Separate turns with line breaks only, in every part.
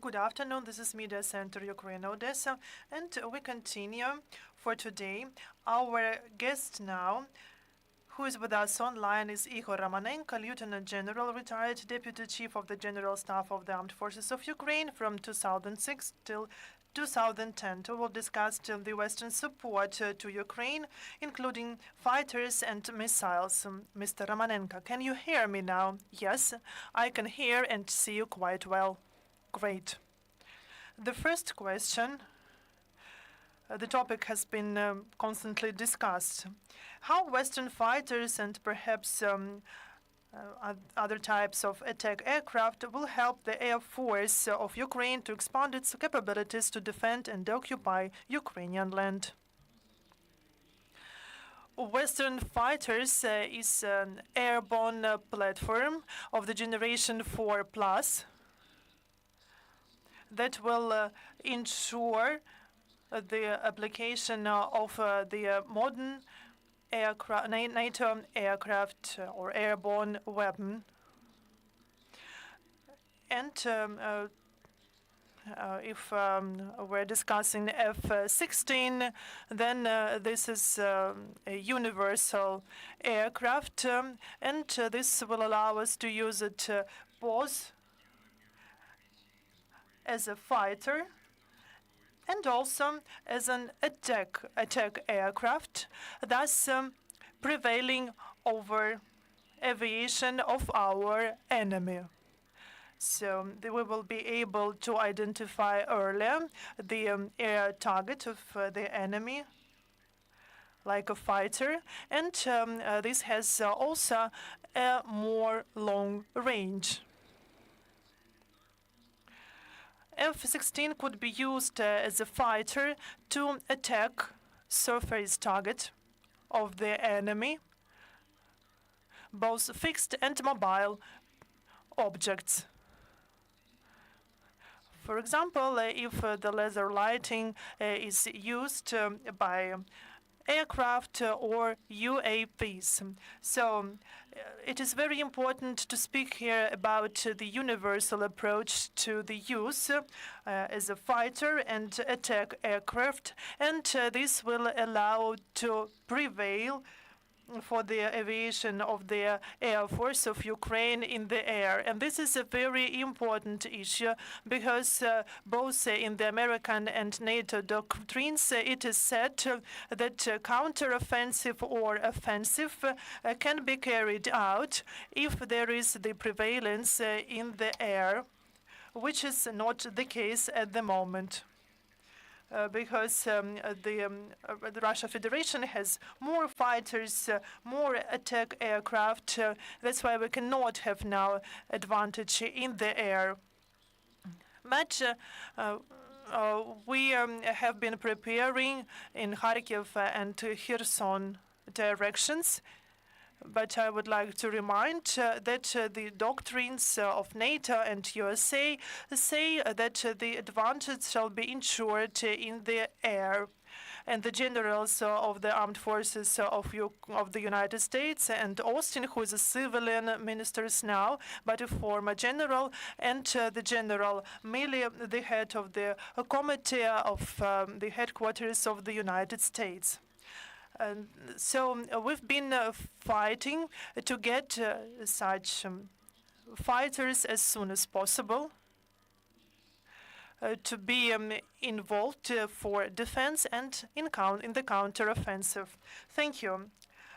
Good afternoon. This is Media Center Ukraine, Odesa, and we continue for today. Our guest now, who is with us online, is Ihor Romanenko, Lieutenant General, retired Deputy Chief of the General Staff of the Armed Forces of Ukraine from 2006 till 2010. We will discuss the Western support to Ukraine, including fighters and missiles. Mr. Romanenko, can you hear me now? Yes, I can hear and see you quite well. Great. The first question, the topic has been constantly discussed. How Western fighters and perhaps other types of attack aircraft will help the Air Force of Ukraine to expand its capabilities to defend and occupy Ukrainian land. Western fighters is an airborne platform of the Generation 4 Plus that will ensure the application of the modern NATO aircraft or airborne weapon. And if we're discussing F-16, then this is a universal aircraft, and this will allow us to use it both as a fighter and also as an attack aircraft, thus prevailing over aviation of our enemy. So we will be able to identify earlier the air target of the enemy, like a fighter, and this has also a more long range. F-16 could be used as a fighter to attack surface target of the enemy, both fixed and mobile objects. For example, if the laser lighting is used by aircraft or UAVs. So it is very important to speak here about the universal approach to the use as a fighter and attack aircraft, and this will allow to prevail for the aviation of the Air Force of Ukraine in the air. And this is a very important issue because both in the American and NATO doctrines, it is said that counteroffensive or offensive can be carried out if there is the prevalence in the air, which is not the case at the moment. Because the Russia Federation has more fighters, more attack aircraft. That's why we cannot have now advantage in the air. But we have been preparing in Kharkiv and Kherson directions. But I would like to remind that the doctrines of NATO and USA say that the advantage shall be ensured in the air. And the generals of the armed forces of the United States and Austin, who is a civilian minister now, but a former general, and the General Milley, the head of the committee of the headquarters of the United States. So we've been fighting to get such fighters as soon as possible to be involved for defense and in the counteroffensive. Thank you.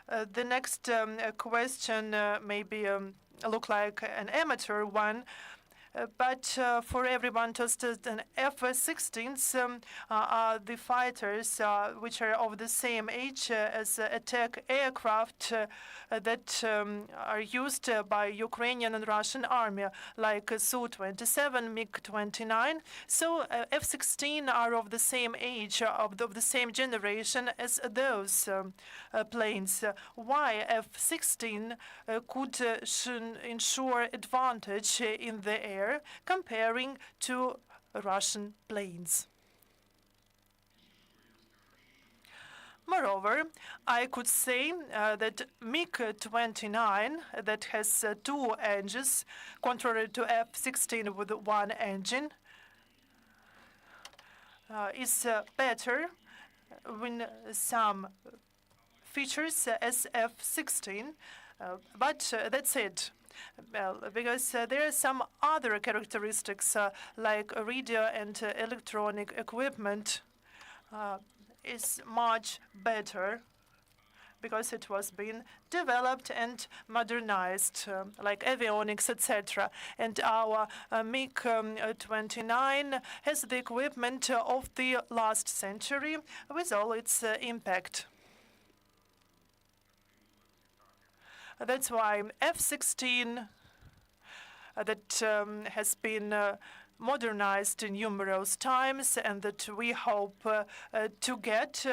The next question maybe look like an amateur one. But for everyone interested in F-16s, are the fighters which are of the same age as attack aircraft that are used by Ukrainian and Russian army, like Su-27, MiG-29. So F-16 are of the same age, of the same generation as those planes. Why F-16 could ensure advantage in the air comparing to Russian planes? Moreover, I could say that MiG-29, that has two engines, contrary to F-16 with one engine, is better with some features as F-16, but that's it. Well, because there are some other characteristics like radio and electronic equipment is much better because it was being developed and modernized, like avionics, etc. And our MiG-29 has the equipment of the last century with all its impact. That's why F-16 that has been modernized numerous times and that we hope to get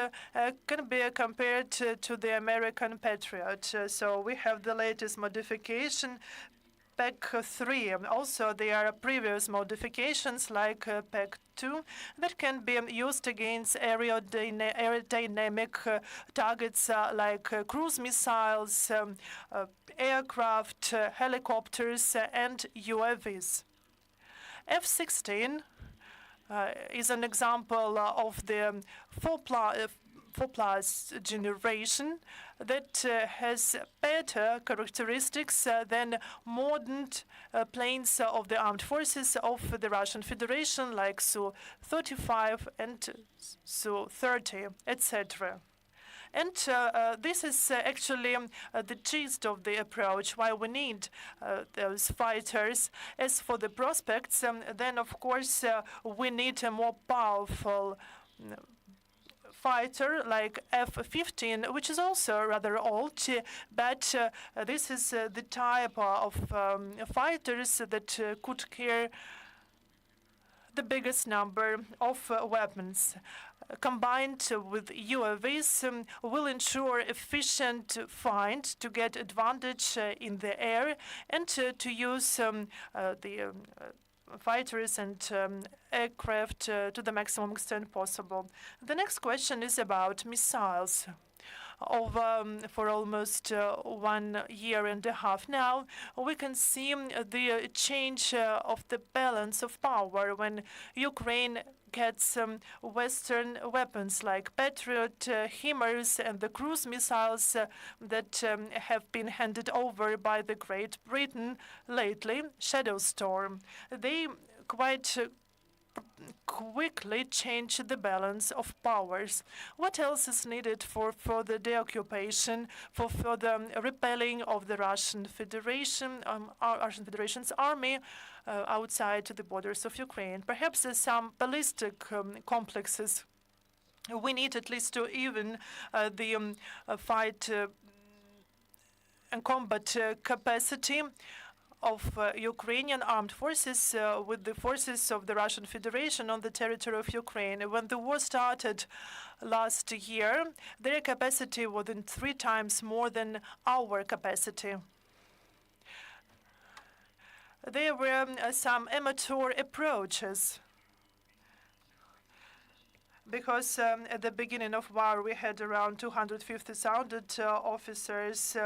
can be compared to the American Patriot. So we have the latest modification, PEC-3. Also, there are previous modifications like PEC-2 that can be used against aerodynamic targets like cruise missiles, aircraft, helicopters, and UAVs. F-16 is an example of the 4+ generation that has better characteristics than modern planes of the armed forces of the Russian Federation, like Su-35 and Su-30, etc. And this is actually the gist of the approach, why we need those fighters. As for the prospects, then of course we need a more powerful fighter like F-15, which is also rather old, but this is the type of fighters that could carry the biggest number of weapons. Combined with UAVs, will ensure efficient find to get advantage in the air and to use the fighters and aircraft to the maximum extent possible. The next question is about missiles. For almost 1 year and a half now, we can see the change of the balance of power when Ukraine gets Western weapons like Patriot, HIMARS, and the cruise missiles that have been handed over by the Great Britain lately, Shadow Storm. They quite quickly change the balance of powers. What else is needed for further deoccupation, for further repelling of the Russian Federation, Russian Federation's army outside the borders of Ukraine? Perhaps some ballistic complexes. We need at least to even the fight and combat capacity of Ukrainian armed forces with the forces of the Russian Federation on the territory of Ukraine. When the war started last year, their capacity was 3 times more than our capacity. There were some amateur approaches because at the beginning of war we had around 250,000 officers,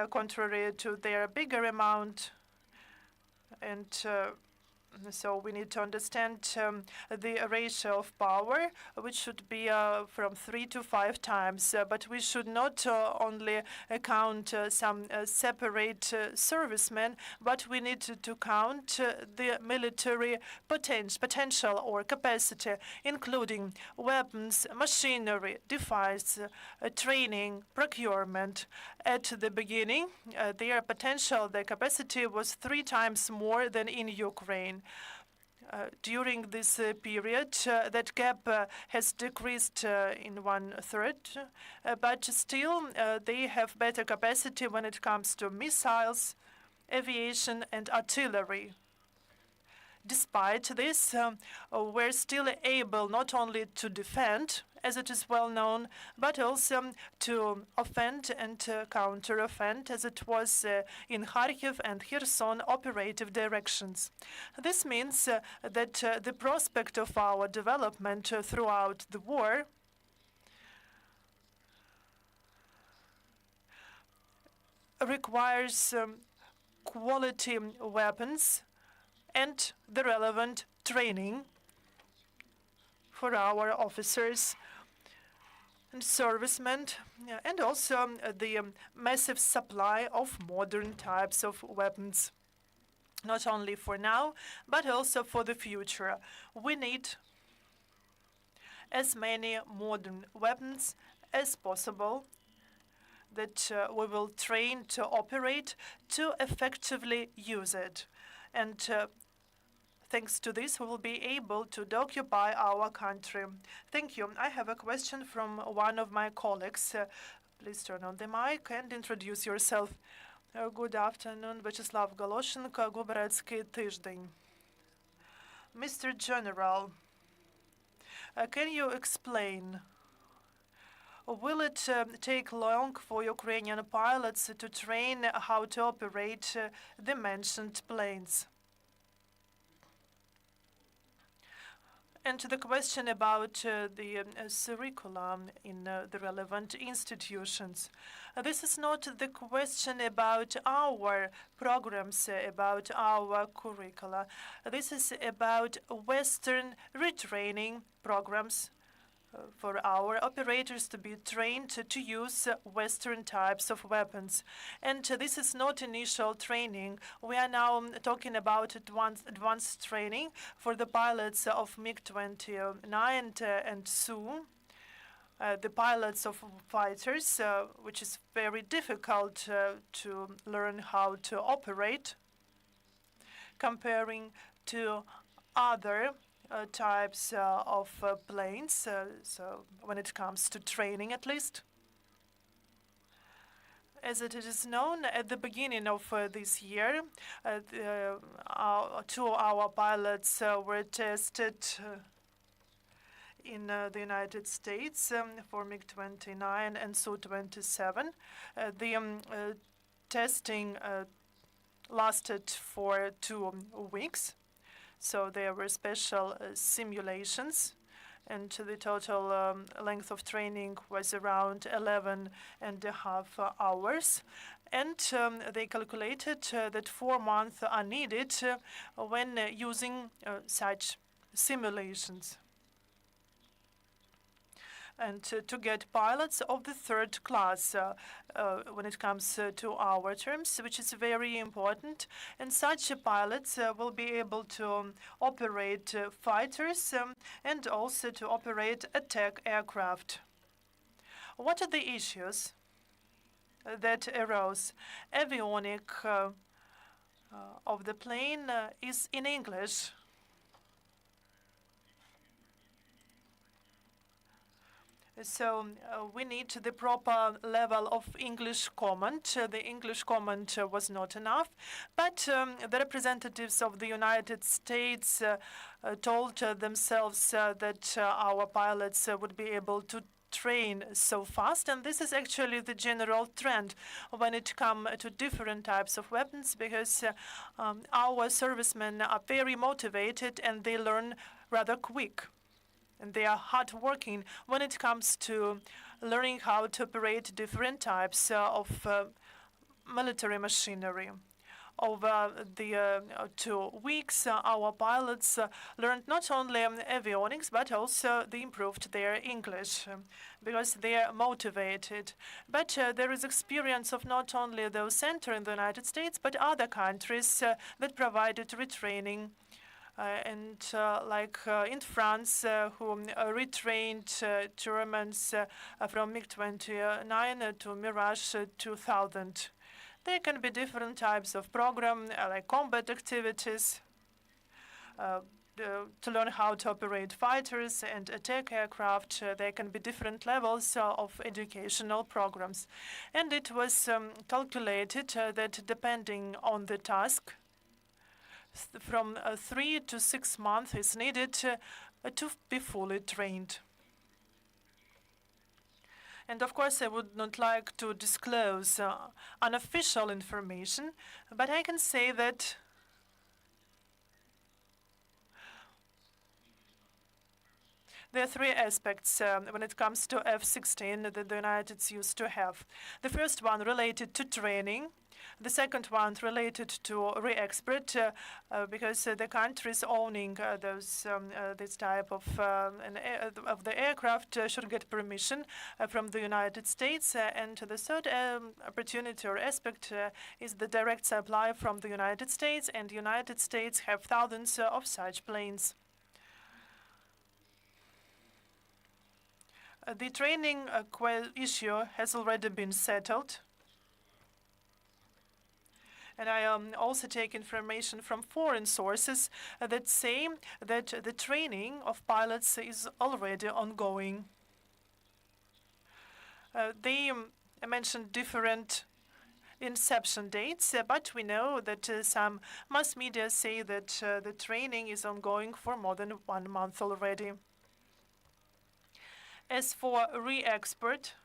contrary to their bigger amount. And so we need to understand the ratio of power, which should be from 3 to 5 times. But we should not only count some separate servicemen, but we need to count the military potential or capacity, including weapons, machinery, device, training, procurement. At the beginning, their potential, their capacity was 3 times more than in Ukraine. During this period, that gap has decreased in 1/3, but still they have better capacity when it comes to missiles, aviation, and artillery. Despite this, we're still able not only to defend, as it is well known, but also to offend and counter-offend, as it was in Kharkiv and Kherson operative directions. This means that the prospect of our development throughout the war requires quality weapons and the relevant training for our officers and servicemen, and also the massive supply of modern types of weapons, not only for now, but also for the future. We need as many modern weapons as possible that we will train to operate to effectively use it. And thanks to this, we will be able to occupy our country. Thank you. I have a question from one of my colleagues. Please turn on the mic and introduce yourself. Good afternoon, Vyacheslav Goloshenko, Guberatsky Tizhdень. Mr. General, can you explain, will it take long for Ukrainian pilots to train how to operate the mentioned planes? And to the question about the curriculum in the relevant institutions. This is not the question about our programs, about our curricula. This is about Western retraining programs for our operators to be trained to use Western types of weapons. And this is not initial training. We are now talking about advanced training for the pilots of MiG-29 and Su, the pilots of fighters, which is very difficult to learn how to operate, comparing to other types of planes, so when it comes to training at least. As it is known, at the beginning of this year, two of our pilots were tested in the United States for MiG-29 and Su-27. The testing lasted for 2 weeks. So there were special simulations, and the total length of training was around 11.5 hours. And they calculated that 4 months are needed when using such simulations. And to get pilots of the 3rd class when it comes to our terms, which is very important. And such pilots will be able to operate fighters and also to operate attack aircraft. What are the issues that arose? Avionic of the plane is in English. So we need the proper level of English command. The English command was not enough, but the representatives of the United States told themselves that our pilots would be able to train so fast, and this is actually the general trend when it comes to different types of weapons, because our servicemen are very motivated and they learn rather quick. And they are hardworking when it comes to learning how to operate different types of military machinery. Over the 2 weeks, our pilots learned not only avionics, but also they improved their English because they are motivated. But there is experience of not only those centered in the United States, but other countries that provided retraining. Like in France, who retrained Germans from MiG-29 to Mirage 2000. There can be different types of program, like combat activities, to learn how to operate fighters and attack aircraft. There can be different levels of educational programs. And it was calculated that depending on the task, from 3 to 6 months is needed to be fully trained. And of course, I would not like to disclose unofficial information, but I can say that there are 3 aspects when it comes to F-16 that the United States used to have. The first one related to training. The second one related to re-export, because the countries owning this type of the aircraft should get permission from the United States. And the third opportunity or aspect is the direct supply from the United States, and the United States have thousands of such planes. The training issue has already been settled. And I also take information from foreign sources that say that the training of pilots is already ongoing. They mentioned different inception dates, but we know that some mass media say that the training is ongoing for more than 1 month already. As for re-export,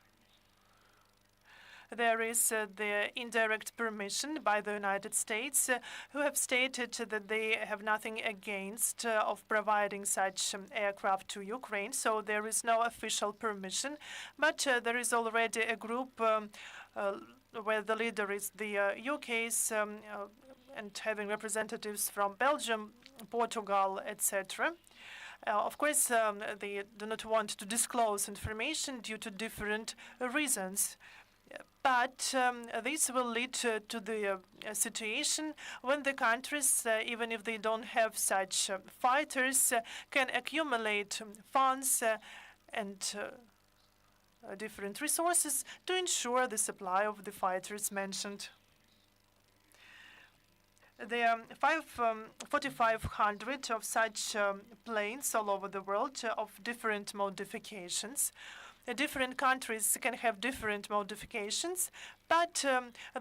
there is the indirect permission by the United States, who have stated that they have nothing against of providing such aircraft to Ukraine. So there is no official permission, but there is already a group where the leader is the UK's and having representatives from Belgium, Portugal, etc. Of course, they do not want to disclose information due to different reasons. But this will lead to the situation when the countries, even if they don't have such fighters, can accumulate funds and different resources to ensure the supply of the fighters mentioned. There are 4,500 of such planes all over the world of different modifications. Different countries can have different modifications, but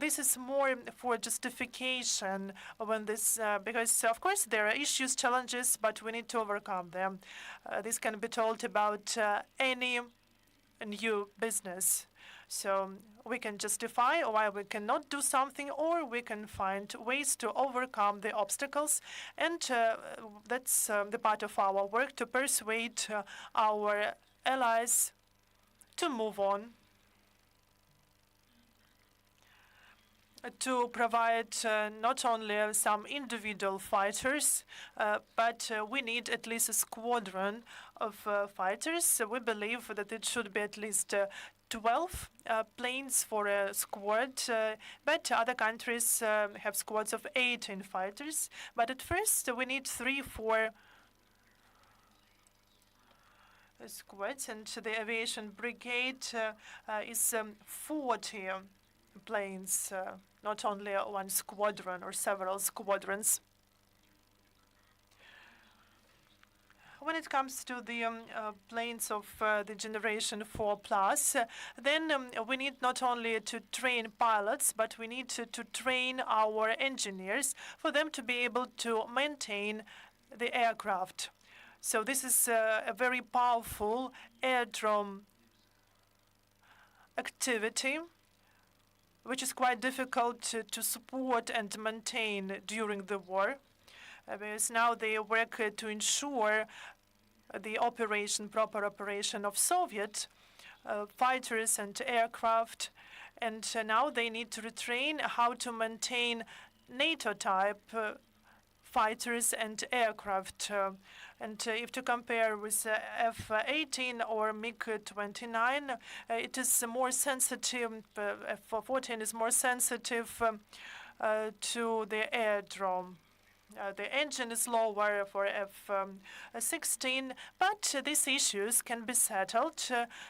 this is more for justification when this, because of course there are issues, challenges, but we need to overcome them. This can be told about any new business. So we can justify why we cannot do something, or we can find ways to overcome the obstacles. And that's the part of our work, to persuade our allies to move on, to provide not only some individual fighters, but we need at least a squadron of fighters. We believe that it should be at least 12 planes for a squad, but other countries have squads of 18 fighters. But at first, we need 3-4 squads, and the aviation brigade is 40 planes, not only one squadron or several squadrons. When it comes to the planes of the generation 4+, then we need not only to train pilots, but we need to train our engineers for them to be able to maintain the aircraft. So this is a very powerful airdrome activity, which is quite difficult to support and maintain during the war, because now they work to ensure the proper operation of Soviet fighters and aircraft, and now they need to retrain how to maintain NATO-type fighters and aircraft. And if to compare with F-18 or MiG-29, it is more sensitive. F-14 is more sensitive to the airdrome. The engine is lower for F-16, but these issues can be settled.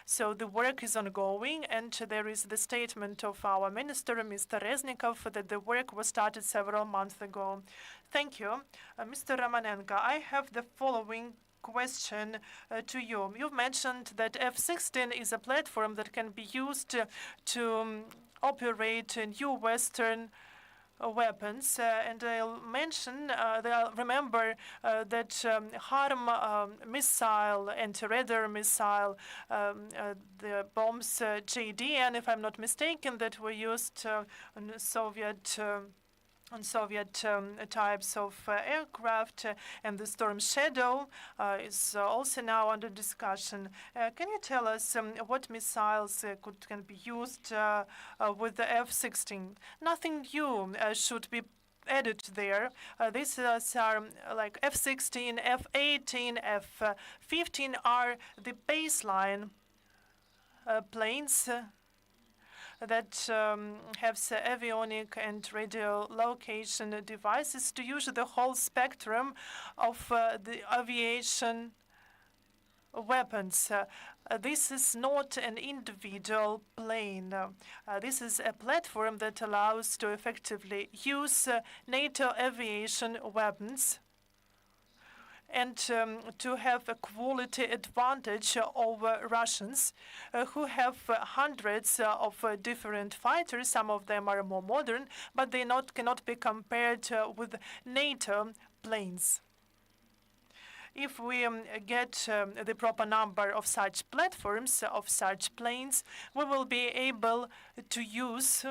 So the work is ongoing, and there is the statement of our minister, Mr. Reznikov, that the work was started several months ago. Thank you. Mr. Romanenko, I have the following question to you. You've mentioned that F-16 is a platform that can be used to operate new Western weapons, and I'll mention, I'll remember that HARM missile, anti-radar missile, the bombs JD, and if I'm not mistaken, that were used on Soviet on Soviet types of aircraft, and the Storm Shadow is also now under discussion. Can you tell us what missiles can be used with the F-16? Nothing new should be added there. These are like F-16, F-18, F-15 are the baseline planes that have avionic and radio location devices to use the whole spectrum of the aviation weapons. This is not an individual plane. This is a platform that allows to effectively use NATO aviation weapons and to have a quality advantage over Russians who have hundreds of different fighters. Some of them are more modern, but they cannot be compared with NATO planes. If we get the proper number of such platforms, of such planes, we will be able to use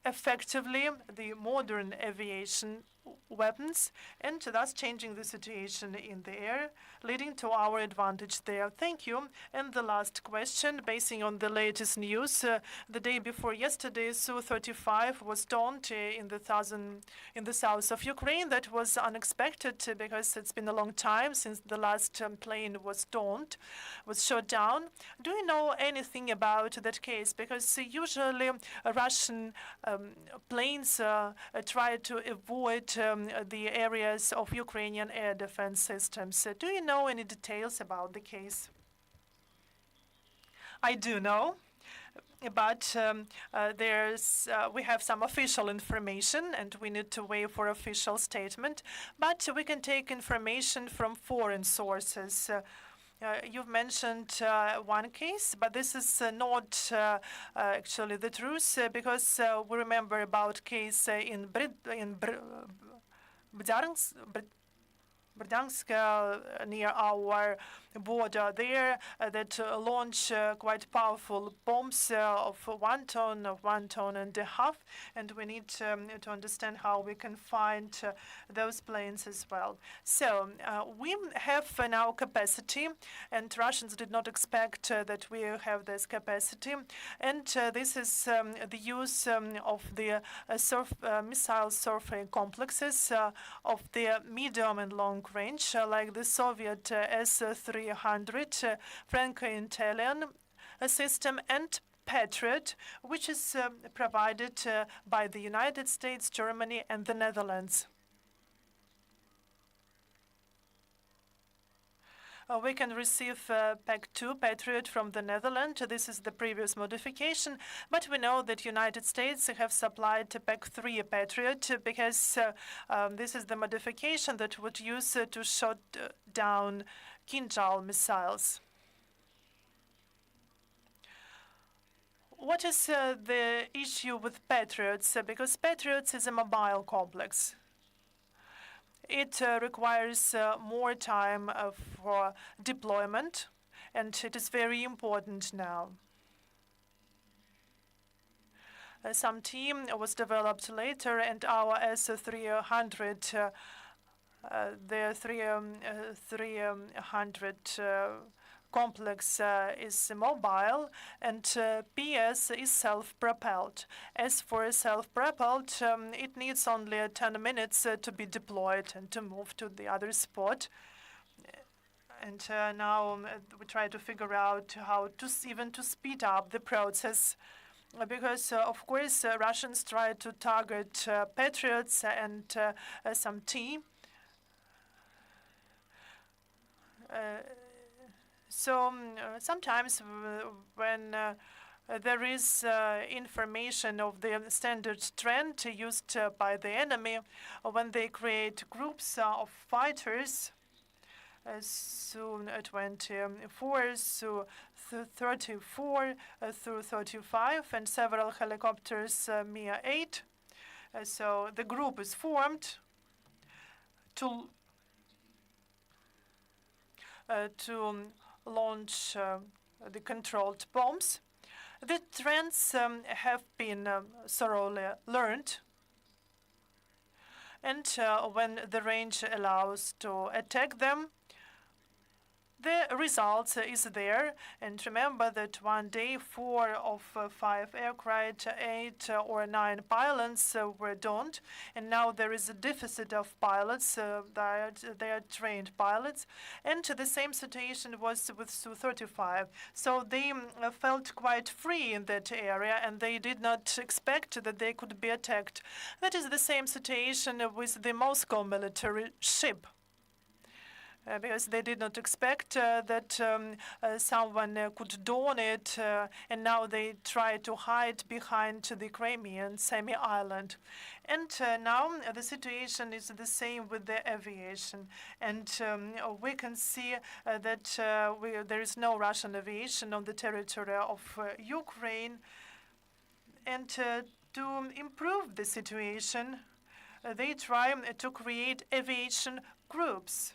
effectively the modern aviation weapons, and thus changing the situation in the air, leading to our advantage there. Thank you. And the last question, basing on the latest news, the day before yesterday, Su-35 was downed in the south of Ukraine. That was unexpected because it's been a long time since the last plane was downed, was shot down. Do you know anything about that case? Because usually Russian planes try to avoid the areas of Ukrainian air defense systems. Do you know any details about the case? I do know, but we have some official information, and we need to wait for official statement. But we can take information from foreign sources. You've mentioned one case, but this is not actually the truth, because we remember about case in Bryansk, near our border there, that launch quite powerful bombs of 1 ton, of 1.5 tons, and we need to understand how we can find those planes as well. So we have now capacity, and Russians did not expect that we have this capacity, and this is the use of the missile survey complexes of the medium and long range, like the Soviet S-300 Franco-Italian system, and Patriot, which is provided by the United States, Germany, and the Netherlands. We can receive PAC-2 Patriot from the Netherlands. This is the previous modification, but we know that United States have supplied PAC-3 Patriot because this is the modification that would use to shot down Kinjal missiles. What is the issue with Patriots? Because Patriots is a mobile complex. It requires more time for deployment, and it is very important now. Some team was developed later, and our S-300, the 300 complex is mobile, and PS is self-propelled. As for self-propelled, it needs only 10 minutes to be deployed and to move to the other spot. And now we try to figure out how to even to speed up the process. Because, of course, Russians try to target Patriots and some T. So sometimes when there is information of the standard trend used by the enemy, when they create groups of fighters, Su-24, Su-34, Su-35, and several helicopters Mi-8. So the group is formed to launch the controlled bombs. The trends have been thoroughly learned, And when the range allows to attack them, the result is there. And remember that one day 4 of 5 aircraft, 8 or 9 pilots were downed, and now there is a deficit of pilots. They are trained pilots, and the same situation was with Su-35. So they felt quite free in that area, and they did not expect that they could be attacked. That is the same situation with the Moscow military ship. Because they did not expect that someone could dawn it, and now they try to hide behind the Crimean semi-island. And now the situation is the same with the aviation. And we can see that there is no Russian aviation on the territory of Ukraine. And to improve the situation, they try to create aviation groups,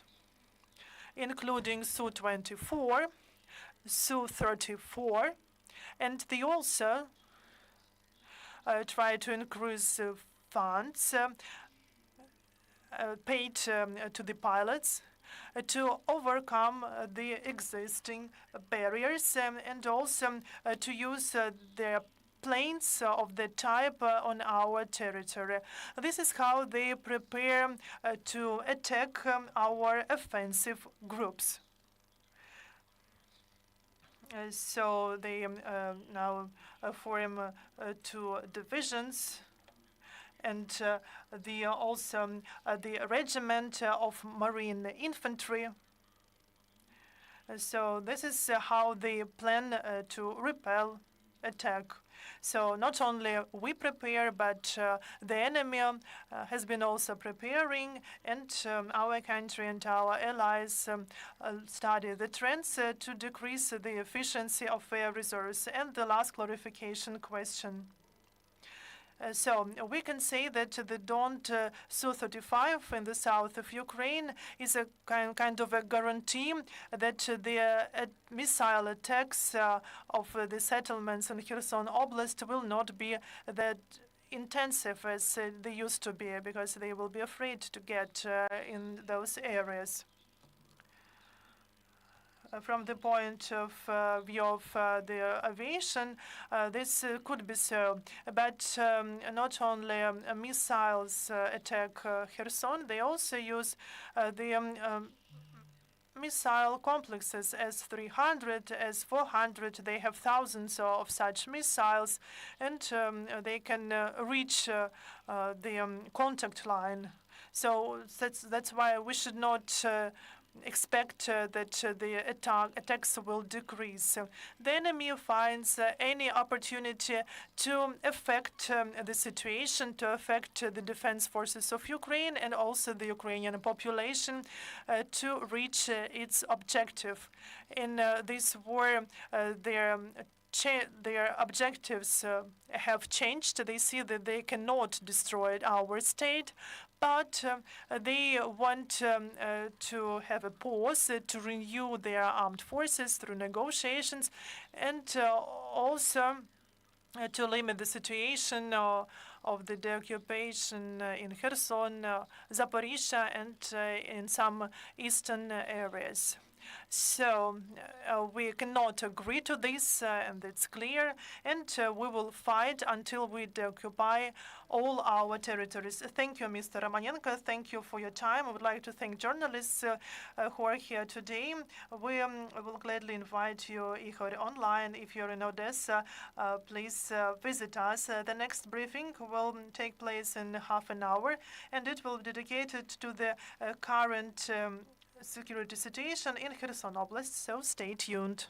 including Su-24, Su-34, and they also try to increase funds paid to the pilots to overcome the existing barriers, and also to use their planes of the type on our territory. This is how they prepare to attack our offensive groups. So they now form 2 divisions, and also the regiment of Marine Infantry. So this is how they plan to repel attack. So not only we prepare, but the enemy has been also preparing, and our country and our allies study the trends to decrease the efficiency of air reserves. And the last clarification question. So we can say that the downed Su-35 in the south of Ukraine is a kind of a guarantee that the missile attacks of the settlements in Kherson Oblast will not be that intensive as they used to be, because they will be afraid to get in those areas. From the point of view of the aviation, this could be so. But not only missiles attack Kherson, they also use the missile complexes S-300, S-400. They have thousands of such missiles, and they can reach the contact line. So that's why we should not expect that the attacks will decrease. The enemy finds any opportunity to affect the situation, to affect the defense forces of Ukraine and also the Ukrainian population to reach its objective. In this war, their objectives have changed. They see that they cannot destroy our state, but they want to have a pause to renew their armed forces through negotiations, and also to limit the situation of the occupation in Kherson, Zaporizhia, and in some eastern areas. So we cannot agree to this, and it's clear, and we will fight until we occupy all our territories. Thank you, Mr. Romanenko. Thank you for your time. I would like to thank journalists who are here today. We will gladly invite you, Ihor, online. If you're in Odesa, please visit us. The next briefing will take place in half an hour, and it will be dedicated to the current security situation in Kherson Oblast, so stay tuned.